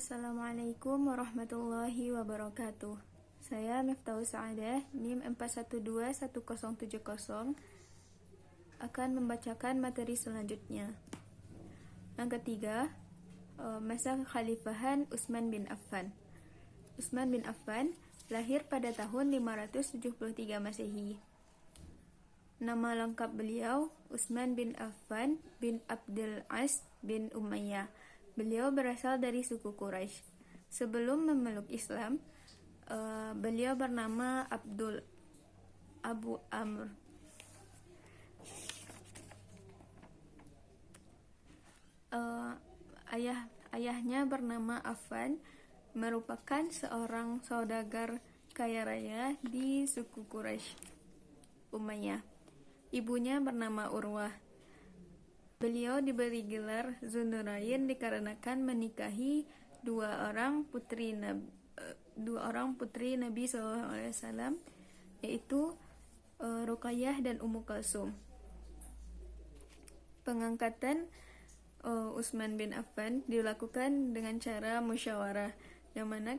Assalamualaikum warahmatullahi wabarakatuh. Saya Miftahus Sa'adah, NIM 4121070, akan membacakan materi selanjutnya. Yang ketiga, masa kekhalifahan Utsman bin Affan. Utsman bin Affan lahir pada tahun 573 Masehi. Nama lengkap beliau Utsman bin Affan bin Abdul As bin Umayyah. Beliau berasal dari suku Quraisy. Sebelum memeluk Islam, beliau bernama Abu Amr. Ayahnya bernama Affan, merupakan seorang saudagar kaya raya di suku Quraisy Umayyah. Ibunya bernama Urwah. Beliau diberi gelar Dzunurain dikarenakan menikahi dua orang putri Nabi SAW, yaitu Ruqayyah dan Ummu Kalsum. Pengangkatan Utsman bin Affan dilakukan dengan cara musyawarah, yang mana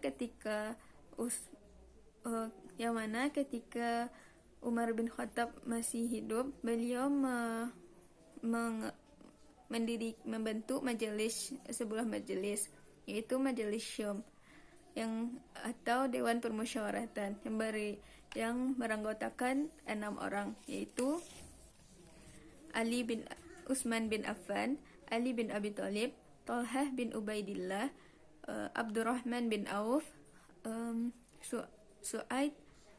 ketika Umar bin Khattab masih hidup, beliau membentuk sebuah majelis, yaitu Majelis Syam atau Dewan Permusyawaratan yang beranggotakan 6 orang, yaitu Utsman bin Affan, Ali bin Abi Thalib, Thalhah bin Ubaidillah, Abdurrahman bin Auf,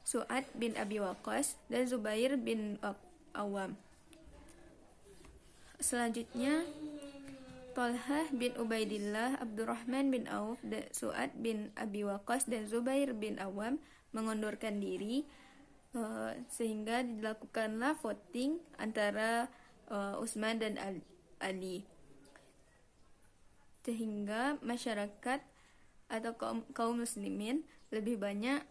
Su'ad bin Abi Waqqas, dan Zubair bin Awam. Selanjutnya, Thalhah bin Ubaidillah, Abdurrahman bin Auf, Su'ad bin Abi Waqqas, dan Zubair bin Awam mengundurkan diri, sehingga dilakukanlah voting antara Utsman dan Ali, sehingga masyarakat atau kaum muslimin lebih banyak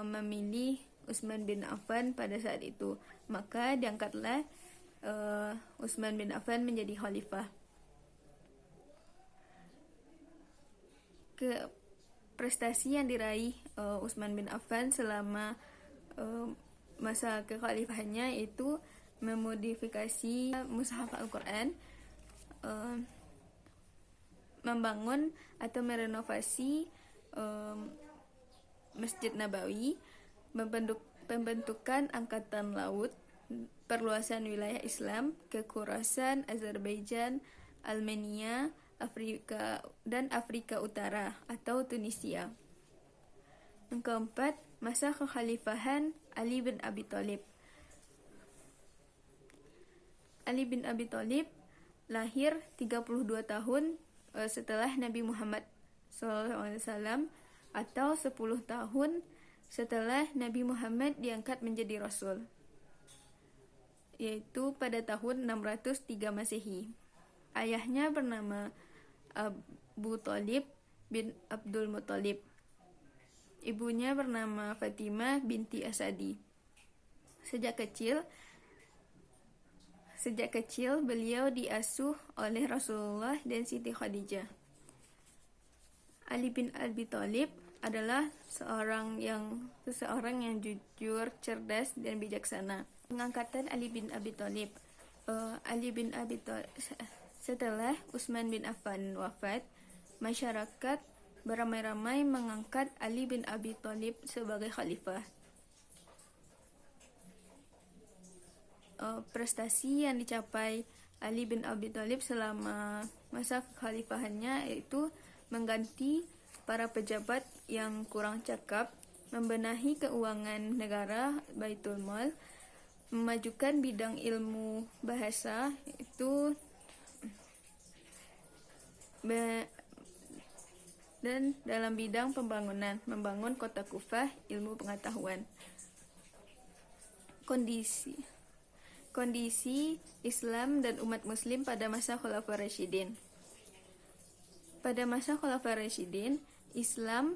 memilih Utsman bin Affan pada saat itu. Maka diangkatlah Utsman bin Affan menjadi khalifah. Prestasi yang diraih Utsman bin Affan selama masa kekhalifahannya itu memodifikasi mushaf Al-Quran, membangun atau merenovasi Masjid Nabawi, pembentukan angkatan laut, perluasan wilayah Islam ke Khurasan, Azerbaijan, Armenia, Afrika Utara atau Tunisia. Yang keempat, masa kekhalifahan Ali bin Abi Thalib. Ali bin Abi Thalib lahir 32 tahun setelah Nabi Muhammad SAW, atau 10 tahun setelah Nabi Muhammad diangkat menjadi Rasul, yaitu pada tahun 603 Masehi. Ayahnya bernama Abu Thalib bin Abdul Muthalib. Ibunya bernama Fatimah binti Asadi. Sejak kecil beliau diasuh oleh Rasulullah dan Siti Khadijah. Ali bin Abi Thalib adalah seseorang yang jujur, cerdas, dan bijaksana. Pengangkatan Ali bin Abi Thalib. Setelah Utsman bin Affan wafat, masyarakat beramai-ramai mengangkat Ali bin Abi Thalib sebagai khalifah. Prestasi yang dicapai Ali bin Abi Thalib selama masa kekhalifahannya yaitu mengganti para pejabat yang kurang cakap, membenahi keuangan negara Baitul Mal, memajukan bidang ilmu bahasa dan dalam bidang pembangunan, membangun kota Kufah, ilmu pengetahuan. Kondisi Islam dan umat muslim pada masa Khulafaur Rasyidin. Pada masa Khulafaur Rasyidin, Islam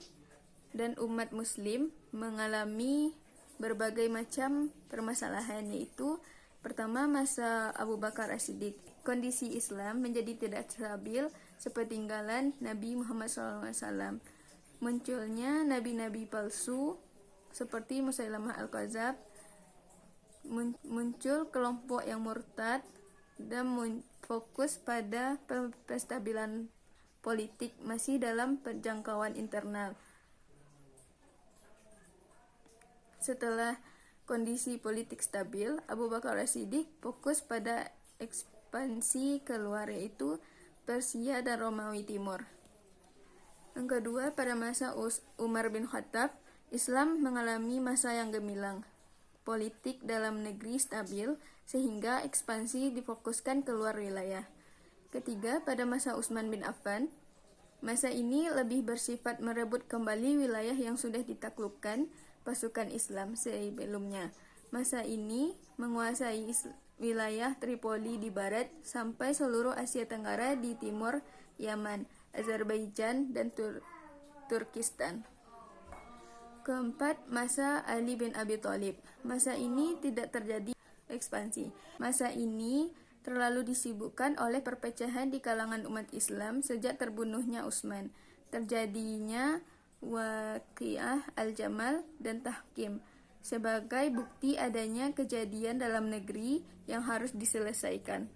dan umat muslim mengalami berbagai macam permasalahan, yaitu pertama, masa Abu Bakar As-Siddiq. Kondisi Islam menjadi tidak stabil sepeninggalan Nabi Muhammad SAW. Munculnya nabi-nabi palsu seperti Musailamah Al-Kadzab, muncul kelompok yang murtad, dan fokus pada penstabilan politik masih dalam penjangkauan internal. Setelah kondisi politik stabil, Abu Bakar As-Siddiq fokus pada ekspansi keluar, yaitu Persia dan Romawi Timur. Yang kedua, pada masa Umar bin Khattab, Islam mengalami masa yang gemilang. Politik dalam negeri stabil, sehingga ekspansi difokuskan keluar wilayah. Ketiga, pada masa Utsman bin Affan, masa ini lebih bersifat merebut kembali wilayah yang sudah ditaklukkan pasukan Islam sebelumnya. Masa ini menguasai wilayah Tripoli di barat sampai seluruh Asia Tenggara di timur, Yaman, Azerbaijan, dan Turkistan. Keempat, masa Ali bin Abi Thalib. Masa ini tidak terjadi ekspansi. Masa ini terlalu disibukkan oleh perpecahan di kalangan umat Islam sejak terbunuhnya Utsman, terjadinya Waqiah Al-Jamal dan Tahkim, sebagai bukti adanya kejadian dalam negeri yang harus diselesaikan.